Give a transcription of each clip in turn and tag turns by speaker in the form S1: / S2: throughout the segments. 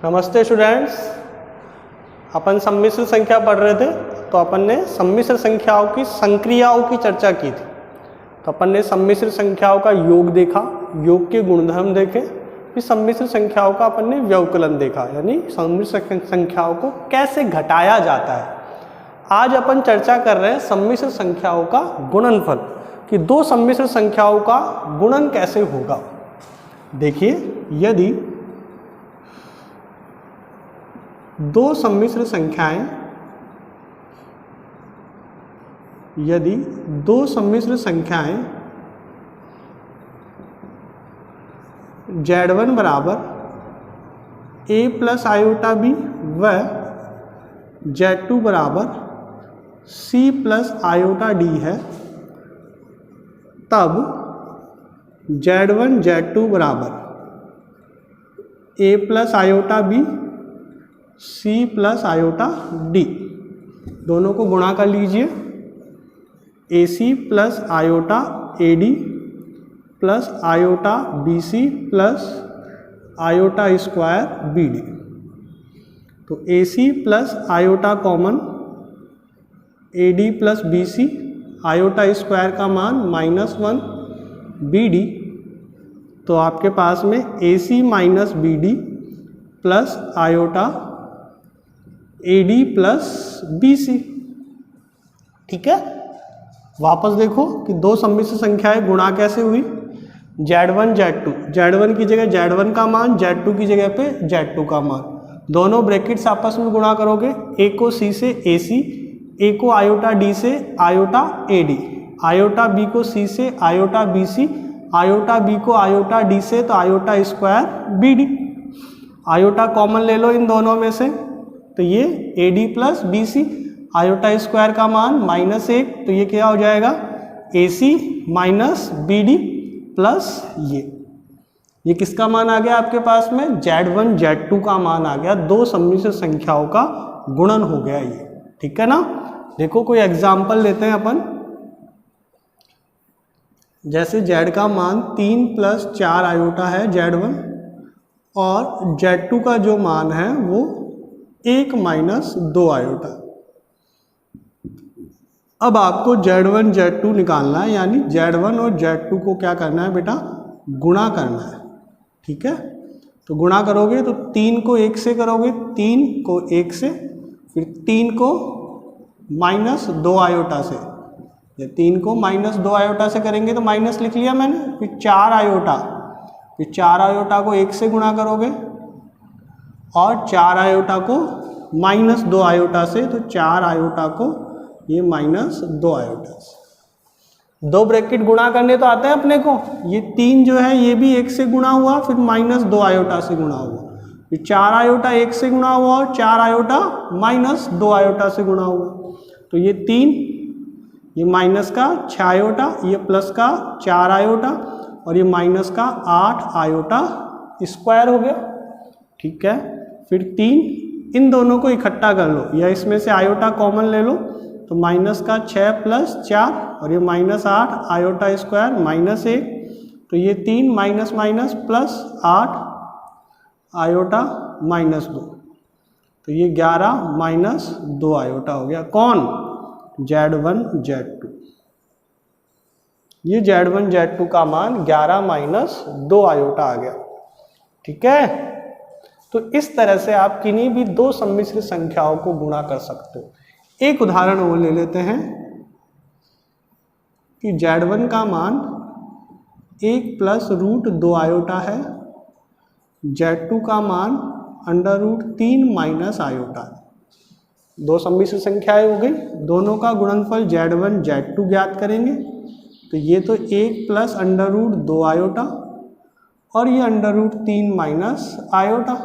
S1: नमस्ते स्टूडेंट्स। अपन सम्मिश्र संख्या पढ़ रहे थे, तो अपन ने सम्मिश्र संख्याओं की संक्रियाओं की चर्चा की थी। तो अपन ने सम्मिश्र संख्याओं का योग देखा, योग के गुणधर्म देखे, फिर सम्मिश्र संख्याओं का अपन ने व्यवकलन देखा, यानी सम्मिश्र संख्याओं को कैसे घटाया जाता है। आज अपन चर्चा कर रहे हैं सम्मिश्र संख्याओं का गुणनफल, कि दो सम्मिश्र संख्याओं का गुणन कैसे होगा। देखिए, यदि दो सम्मिश्र संख्याएं Z1 बराबर a प्लस आयोटा बी व Z2 बराबर c प्लस आयोटा डी है, तब Z1 Z2 बराबर a plus iota b c plus iota d, दोनों को गुणा कर लीजिए। AC plus iota AD plus iota BC plus iota square BD। तो AC plus iota common, AD plus BC, iota square का मान -1 BD, तो आपके पास में AC minus BD plus iota AD plus BC। ठीक है, वापस देखो कि दो सम्मिश्र संख्याएं गुणा कैसे हुई। Z1 Z2, Z1 की जगह Z1 का मान, Z2 की जगह पे Z2 का मान, दोनों ब्रैकेट्स आपस में गुणा करोगे। A को C से AC, A को आयोटा D से आयोटा AD, आयोटा B को C से आयोटा BC, आयोटा B को आयोटा D से तो iota square BD। Iota common ले लो इन दोनों में से, तो ये AD plus BC, iota square का मान -1, तो ये क्या हो जाएगा AC माइनस BD प्लस ये किसका मान आ गया आपके पास में, Z1 Z2 का मान आ गया। दो सम्मिश्र संख्याओं का गुणन हो गया ये। ठीक है ना। देखो कोई एग्जाम्पल लेते हैं अपन, जैसे Z का मान 3 प्लस 4 आयोटा है Z1, और Z2 का जो मान है वो 1 माइनस 2 आयोटा। अब आपको Z1 Z2 निकालना है, यानी Z1 और Z2 को क्या करना है बेटा, गुणा करना है। ठीक है, तो गुणा करोगे तो 3 को 1 से करोगे, 3 को 1 से, फिर 3 को -2 आयोटा से, या 3 को -2 आयोटा से करेंगे तो माइनस लिख लिया मैंने, फिर 4 आयोटा, फिर 4 आयोटा को 1 से गुणा करोगे, और 4 आयोटा को -2 आयोटा से, तो 4 आयोटा को ये -2 आयोटा से। दो ब्रैकेट गुणा करने तो आते हैं अपने को। ये 3 जो है ये भी 1 से गुणा हुआ, फिर -2 आयोटा से गुणा हुआ, फिर 4 आयोटा 1 से गुणा हुआ, और 4 आयोटा -2 आयोटा से गुणा हुआ। तो ये 3, ये माइनस का 6 आयोटा, ये प्लस का 4 आयोटा, और ये माइनस का 8 आयोटा स्क्वायर हो गया। ठीक है, फिर 3, इन दोनों को इकट्ठा कर लो, या इसमें से आयोटा कॉमन ले लो, तो माइनस का 6 प्लस 4, और ये -8 आयोटा स्क्वायर -1, तो ये 3 माइनस माइनस प्लस 8 आयोटा -2, तो ये 11 माइनस 2 आयोटा हो गया। कौन, Z1 Z2। ये Z1 Z2 का मान 11 माइनस 2 आयोटा आ गया। ठीक है, तो इस तरह से आप किन्हीं भी दो सम्मिश्र संख्याओं को गुणा कर सकते हो। एक उदाहरण वो ले लेते हैं कि Z1 का मान 1 प्लस √2 आयोटा है, Z2 का मान √3 माइनस आयोटा है। दो सम्मिश्र संख्याएं हो गई, दोनों का गुणनफल Z1 Z2 ज्ञात करेंगे। तो ये तो 1 प्लस √2 आयोटा, और ये √3 माइनस आयोटा।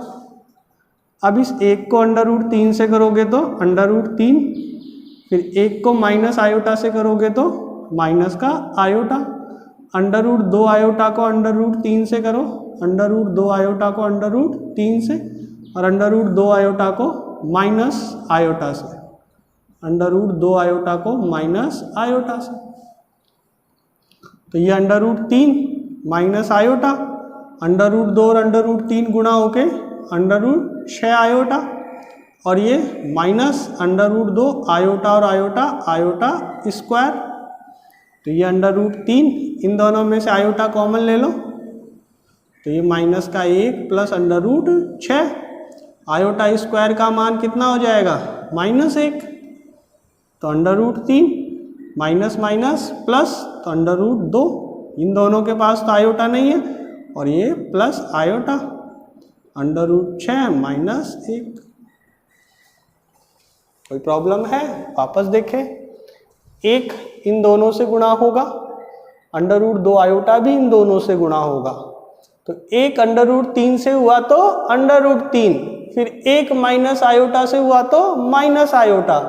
S1: अब इस 1 को √3 से करोगे तो √3, फिर 1 को माइनस आयोटा से करोगे तो माइनस का आयोटा, √2 आयोटा को √3 से करो, √2 आयोटा को √3 से, और √2 आयोटा को माइनस आयोटा से, √2 आयोटा को माइनस आयोटा से। तो ये √3 माइनस आयोटा, √2 और √3 गुणा होके √6 आयोटा, और ये -√2 आयोटा और आयोटा, आयोटा स्क्वायर, तो ये √3, इन दोनों में से आयोटा कॉमन ले लो, तो ये -1 प्लस √6, आयोटा स्क्वायर का मान कितना हो जाएगा -1, तो √3, माइनस माइनस प्लस, तो √2, इन दोनों के पास तो आयोटा नहीं है, और ये प्लस आयोटा, √6 - 1। कोई प्रॉब्लम है? वापस देखें, 1 इन दोनों से गुणा होगा, √2 आयोटा भी इन दोनों से गुणा होगा, तो 1 √3 से हुआ तो √3, फिर 1 माइनस आयोटा से हुआ तो माइनस आयोटा,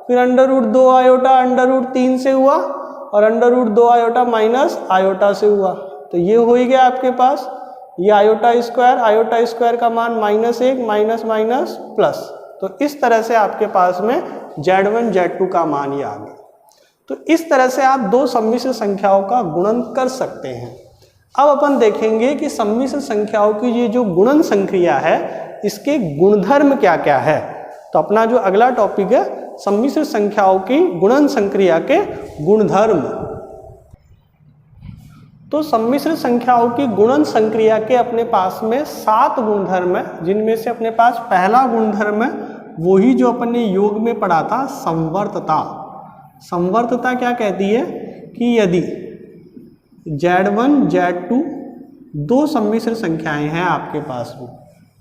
S1: फिर √2 आयोटा √3 से हुआ, और √2 आयोटा माइनस आयोटा से हुआ, तो ये हो ही गया आपके पास, ये आयोटा स्क्वायर का मान -1 माइनस माइनस प्लस, तो इस तरह से आपके पास में Z1 Z2 का मान ही आ गया। तो इस तरह से आप दो सम्मिश्र संख्याओं का गुणन कर सकते हैं। अब अपन देखेंगे कि सम्मिश्र संख्याओं की ये जो गुणन संक्रिया है, इसके गुणधर्म क्या क्या है। तो अपना जो अगला टॉपिक है, सम्मिश्र संख्याओं की गुणन संक्रिया के गुणधर्म। तो सम्मिश्र संख्याओं की गुणन संक्रिया के अपने पास में 7 गुणधर्म है, जिनमें से अपने पास पहला गुणधर्म है वही जो अपन ने योग में पढ़ा था, संवर्तता। संवर्तता क्या कहती है कि यदि Z1 Z2 दो सम्मिश्र संख्याएं हैं आपके पास में,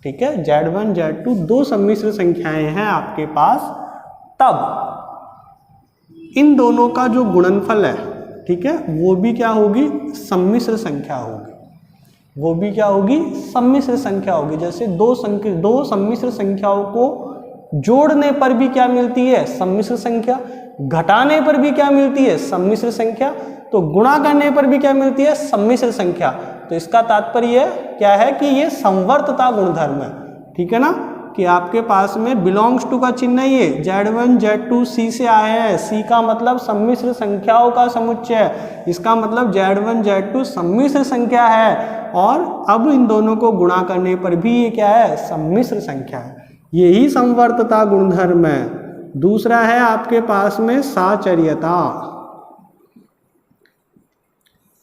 S1: ठीक है, Z1 Z2 दो सम्मिश्र संख्याएं हैं आपके पास, तब इन दोनों का जो गुणनफल है, ठीक है, वो भी क्या होगी, सम्मिश्र संख्या होगी, वो भी क्या होगी, सम्मिश्र संख्या होगी। जैसे दो सम्मिश्र संख्याओं को जोड़ने पर भी क्या मिलती है, सम्मिश्र संख्या, घटाने पर भी क्या मिलती है, सम्मिश्र संख्या, तो गुणा करने पर भी क्या मिलती है, सम्मिश्र संख्या। तो इसका तात्पर्य क्या है कि ये संवर्तता गुणधर्म है, ठीक है ना, कि आपके पास में बिलोंग्स टू का चिन्ह ही है, Z1 Z2 C से आया है, C का मतलब सम्मिश्र संख्याओं का समुच्चय है, इसका मतलब Z1 Z2 सम्मिश्र संख्या है, और अब इन दोनों को गुणा करने पर भी ये क्या है, सम्मिश्र संख्या है, यही संवर्तता गुणधर्म है। दूसरा है आपके पास में साचर्यता।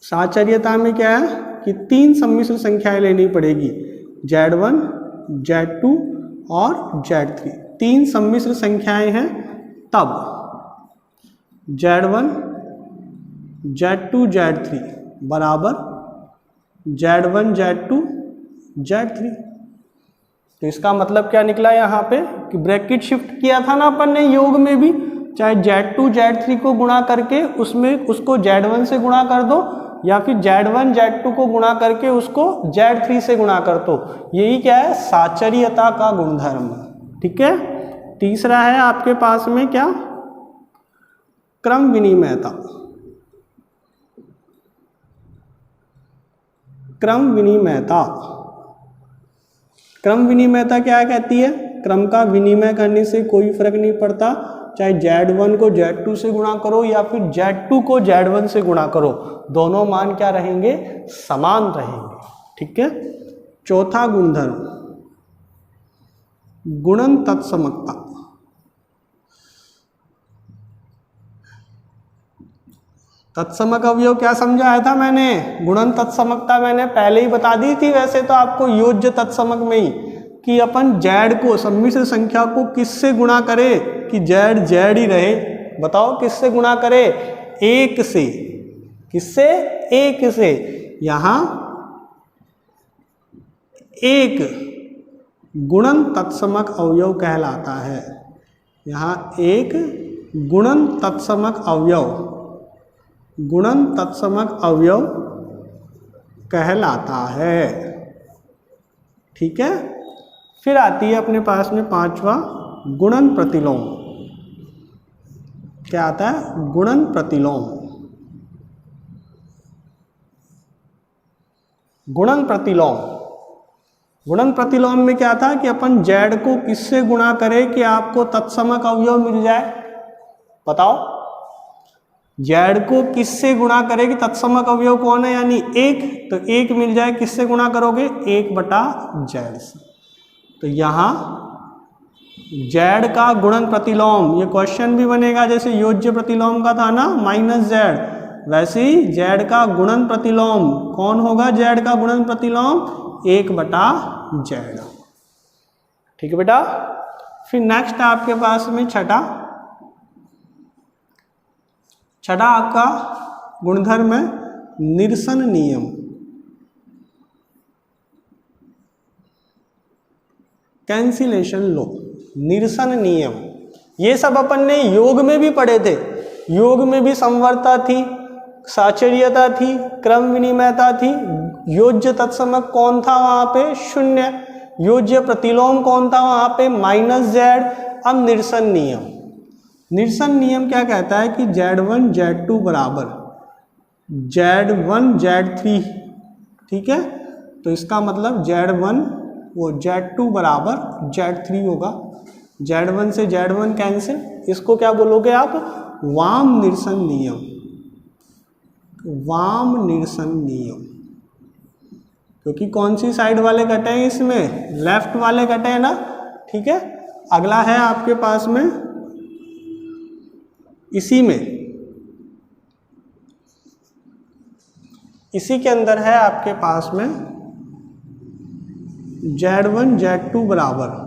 S1: साचर्यता में क्या है कि 3 सम्मिश्र संख्याएं लेनी पड़ेगी, Z1 Z2 और Z3, 3 सम्मिश्र संख्याएं हैं, तब Z1 Z2 Z3 बराबर Z1 Z2 Z3। तो इसका मतलब क्या निकला यहाँ पे कि ब्रैकेट शिफ्ट किया था ना अपन ने योग में भी, चाहे Z2 Z3 को गुणा करके उसको Z1 से गुणा कर दो, या फिर Z1 Z2 को गुणा करके उसको Z3 से गुणा कर दो, यही क्या है, साचर्यता का गुणधर्म, ठीक है। तीसरा है आपके पास में क्या, क्रम विनिमयता। क्रम विनिमयता, क्रम विनिमयता क्या कहती है, क्रम का विनिमय करने से कोई फर्क नहीं पड़ता, चाहे Z1 को Z2 से गुणा करो या फिर Z2 को Z1 से गुणा करो, दोनों मान क्या रहेंगे, समान रहेंगे, ठीक है। चौथा गुणधर्म, गुणन तत्समकता। तत्समक अवयव क्या समझाया था मैंने, गुणन तत्समकता मैंने पहले ही बता दी थी वैसे तो आपको, योज्य तत्समक में ही, कि अपन Z को, सम्मिश्र संख्या को किससे गुणा करें कि Z Z ही रहे, बताओ किससे गुणा करें, 1 से, किससे, 1 से। यहाँ 1 गुणन तत्समक अवयव कहलाता है, यहाँ 1 गुणन तत्समक अवयव, गुणन तत्समक अवयव कहलाता है, ठीक है। फिर आती है अपने पास में पांचवा, गुणन प्रतिलोम। क्या आता है, गुणन प्रतिलोम। गुणन प्रतिलोम, गुणन प्रतिलोम में क्या था कि अपन Z को किससे गुणा करें कि आपको तत्समक अवयव मिल जाए, बताओ, Z को किससे गुणा करें कि तत्समक अवयव कौन है, यानी 1, तो 1 मिल जाए, किससे गुणा करोगे, 1/Z से, तो यहाँ z का गुणन प्रतिलोम, ये क्वेश्चन भी बनेगा जैसे योज्य प्रतिलोम का था ना -z, वैसे ही z का गुणन प्रतिलोम कौन होगा? z का गुणन प्रतिलोम 1/z। ठीक है बेटा। फिर नेक्स्ट आपके पास में छठा आपका गुणधर्म है निरसन नियम। कैंसिलेशन लॉ, निरसन नियम, ये सब अपन ने योग में भी पढ़े थे। योग में भी संवरता थी, साचर्यता थी, क्रम विनिमयता थी। योज्य तत्समक कौन था वहां पे? 0। योज्य प्रतिलोम कौन था वहां पे? -z। अब निरसन नियम, निरसन नियम क्या कहता है कि z1 z2 बराबर z1 z3। ठीक है, तो इसका मतलब z1 वो z2 बराबर z3 होगा। z1 से z1 कैंसिल, इसको क्या बोलोगे आप? वाम निरसन नियम, वाम निरसन नियम। क्योंकि कौन सी साइड वाले कटे हैं इसमें? लेफ्ट वाले कटे हैं ना। ठीक है, अगला है आपके पास में इसी के अंदर है आपके पास में z1 z2 बराबर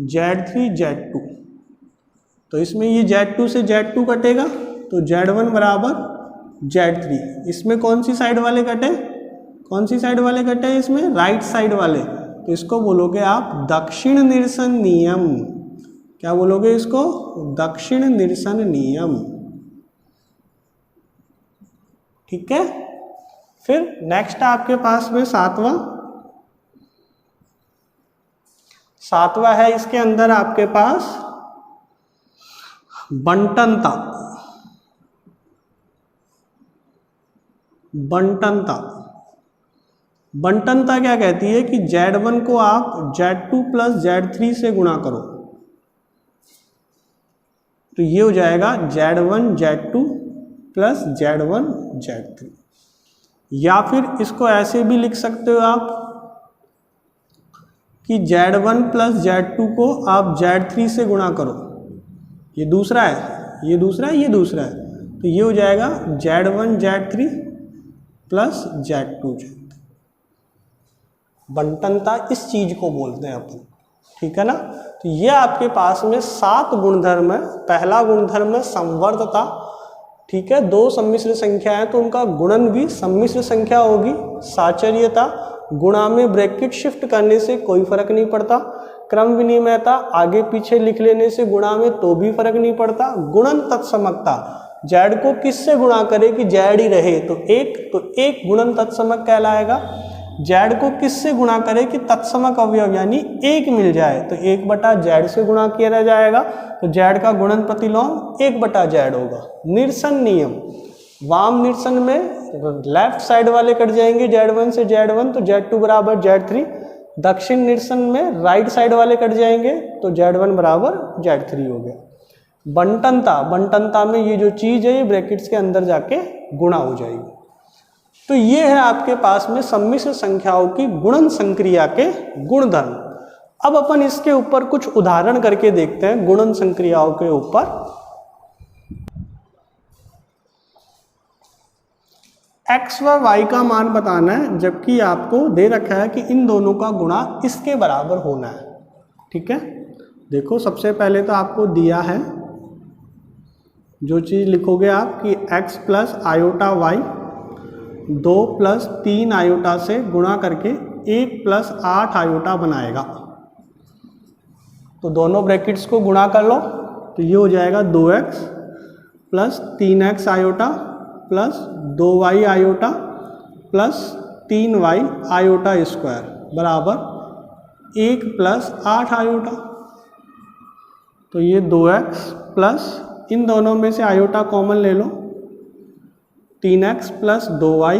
S1: z3 z2। तो इसमें ये z2 से z2 कटेगा तो z1 बराबर z3। इसमें कौन सी साइड वाले कटे? कौन सी साइड वाले कटे इसमें? राइट साइड वाले। तो इसको बोलोगे आप दक्षिण निरसन नियम। क्या बोलोगे इसको? दक्षिण निरसन नियम। ठीक है, फिर नेक्स्ट आपके पास में सातवां है इसके अंदर आपके पास बंटनता। बंटनता क्या कहती है कि z1 को आप z2 प्लस z3 से गुणा करो तो ये हो जाएगा z1 z2 plus z1 z3। या फिर इसको ऐसे भी लिख सकते हो आप कि z1 प्लस z2 को आप z3 से गुणा करो। ये दूसरा है, ये दूसरा है, ये दूसरा है, तो ये हो जाएगा z1 z3 plus z2 z3। बंटनता इस चीज को बोलते हैं अपन। ठीक है ना। तो ये आपके पास में 7 गुणधर्म है। पहला गुणधर्म है संवर्तता। ठीक है, 2 सम्मिश्र संख्या है तो उनका गुणन भी सम्मिश्र संख्या होगी। साचर्यता, गुणा में ब्रैकेट शिफ्ट करने से कोई फर्क नहीं पड़ता। क्रम विनिमयता, आगे पीछे लिख लेने से गुणा में तो भी फर्क नहीं पड़ता। गुणन तत्समकता, z को किससे गुणा करे कि z ही रहे तो एक गुणन तत्समक कहलाएगा। z को किससे गुणा करे कि तत्समक अवयव यानी 1 मिल जाए तो 1/z से गुणा किया जाएगा तो z का गुणन प्रतिलोम 1/z होगा। निरसन नियम, वाम निरसन में लेफ्ट साइड वाले कट जाएंगे z1 से z1 तो z2 बराबर z3। दक्षिण निरसन में राइट साइड वाले कट जाएंगे तो z1 बराबर z3 हो गया। बंटनता में ये जो चीज है ये ब्रैकेट्स के अंदर जाके गुणा हो जाएगी। तो ये है आपके पास में सम्मिश्र संख्याओं की गुणन संक्रिया के गुणधर्म। अब अपन इसके ऊपर कुछ उदाहरण करके देखते हैं गुणन संक्रियाओं के ऊपर। x व y का मान बताना है जबकि आपको दे रखा है कि इन दोनों का गुणा इसके बराबर होना है। ठीक है, देखो सबसे पहले तो आपको दिया है जो चीज़ लिखोगे आप कि x plus iota y 2 plus 3 iota से गुणा करके 1 प्लस 8 आयोटा बनाएगा। तो दोनों ब्रैकेट्स को गुणा कर लो तो ये हो जाएगा 2x plus 3x iota plus 2y iota plus 3y iota square बराबर 1 प्लस 8 आयोटा। तो ये 2x प्लस इन दोनों में से आयोटा कॉमन ले लो 3x plus 2y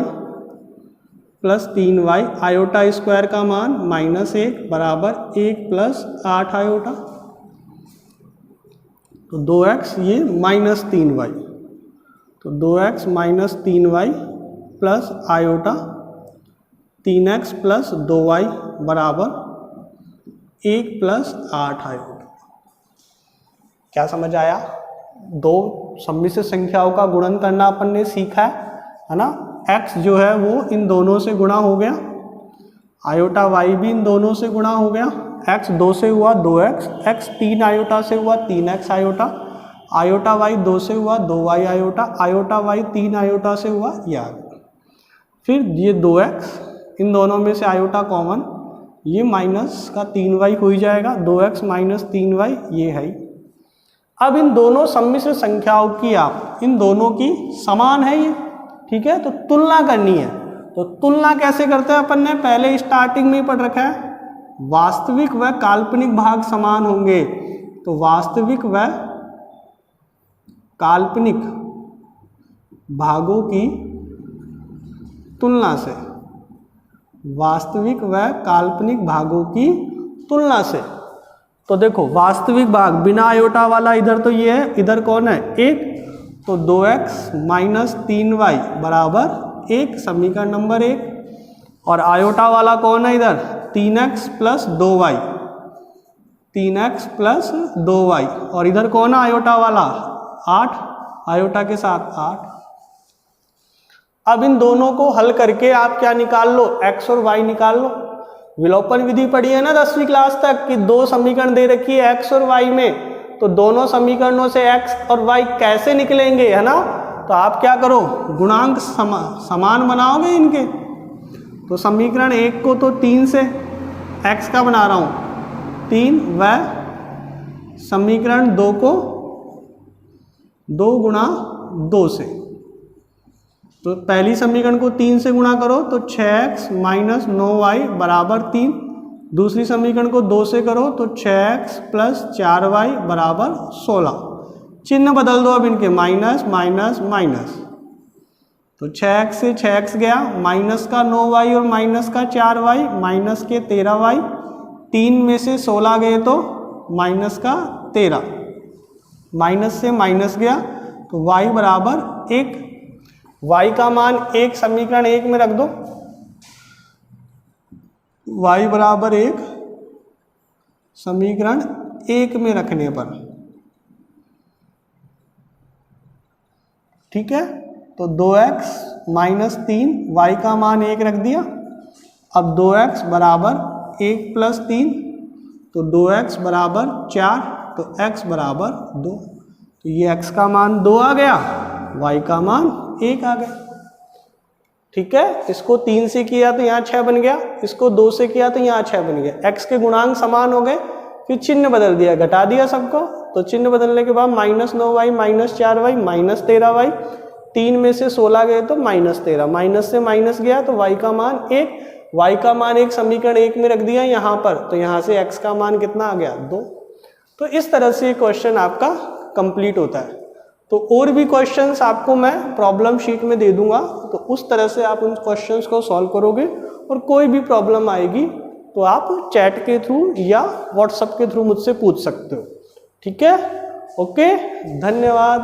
S1: plus 3y iota square का मान -1 बराबर 1 प्लस 8 आयोटा। तो 2x ये -3y तो 2x minus 3y plus iota 3x plus 2y बराबर 1 प्लस 8 आयोटा। क्या समझ आया? दो सम्मिश्र संख्याओं का गुणन करना अपन ने सीखा है ना। x जो है वो इन दोनों से गुणा हो गया, आयोटा y भी इन दोनों से गुणा हो गया। x 2 से हुआ 2x, x 3 आयोटा से हुआ 3x आयोटा, आयोटा y 2 से हुआ 2y iota, iota y 3 iota से हुआ ये आ गया। फिर ये 2x, इन दोनों में से आयोटा कॉमन, ये माइनस का 3y हो ही जाएगा, 2x माइनस 3y ये है। अब इन दोनों सम्मिश्र संख्याओं की आप इन दोनों की समान है ये, ठीक है, तो तुलना करनी है। तो तुलना कैसे करते हैं अपन ने पहले स्टार्टिंग में ही पढ़ रखा है। वास्तविक व काल्पनिक भाग समान होंगे, तो वास्तविक व काल्पनिक भागों की तुलना से, वास्तविक व काल्पनिक भागों की तुलना से। तो देखो वास्तविक भाग बिना आयोटा वाला इधर तो ये है, इधर कौन है 1, तो 2x माइनस 3y बराबर 1, समीकरण नंबर 1। और आयोटा वाला कौन है इधर 3x plus 2y, 3x plus 2y। और इधर कौन है आयोटा वाला 8, आयोटा के साथ 8। अब इन दोनों को हल करके आप क्या निकाल लो, x और y निकाल लो। विलोपन विधि पढ़ी है ना 10वीं क्लास तक कि दो समीकरण दे रखी है x और y में, तो दोनों समीकरणों से x और y कैसे निकलेंगे, है ना। तो आप क्या करो, गुणांक समान बनाओगे इनके। तो समीकरण 1 को तो 3 से x का बना रहा हूँ 3, व समीकरण 2 को 2 गुणा 2 से। तो पहली समीकरण को 3 से गुणा करो तो 6x माइनस 9y बराबर 3, दूसरी समीकरण को 2 से करो तो 6x प्लस 4y बराबर 16। चिन्ह बदल दो अब इनके, माइनस माइनस माइनस, तो 6x से 6x गया, माइनस का 9y और माइनस का 4y, माइनस के 13y, 3 में से 16 गए तो माइनस का 13, माइनस से माइनस गया तो y बराबर 1, y का मान 1 समीकरण 1 में रख दो, y बराबर 1 समीकरण 1 में रखने पर, ठीक है। तो 2x माइनस 3, y का मान 1 रख दिया। अब 2x बराबर 1 प्लस 3, तो 2x बराबर 4, तो x बराबर 2। तो ये x का मान 2 आ गया, y का मान 1 आ गया, ठीक है। इसको 3 से किया तो यहाँ 6 बन गया, इसको 2 से किया तो यहाँ 6 बन गया। x के गुणांक समान हो गए, फिर चिन्ह बदल दिया, घटा दिया सबको। तो चिन्ह बदलने के बाद minus 9y minus 4y minus 13y, 3 में से 16 गए तो माइनस 13, माइनस से माइनस गया तो y का मान 1, y का मान 1 समीकरण 1 में रख दिया यहाँ पर, तो यहाँ से x का मान कितना आ गया 2। तो इस तरह से क्वेश्चन आपका कंप्लीट होता है। तो और भी क्वेश्चंस आपको मैं प्रॉब्लम शीट में दे दूंगा, तो उस तरह से आप उन क्वेश्चंस को सॉल्व करोगे। और कोई भी प्रॉब्लम आएगी तो आप चैट के थ्रू या व्हाट्सएप के थ्रू मुझसे पूछ सकते हो, ठीक है। ओके, धन्यवाद।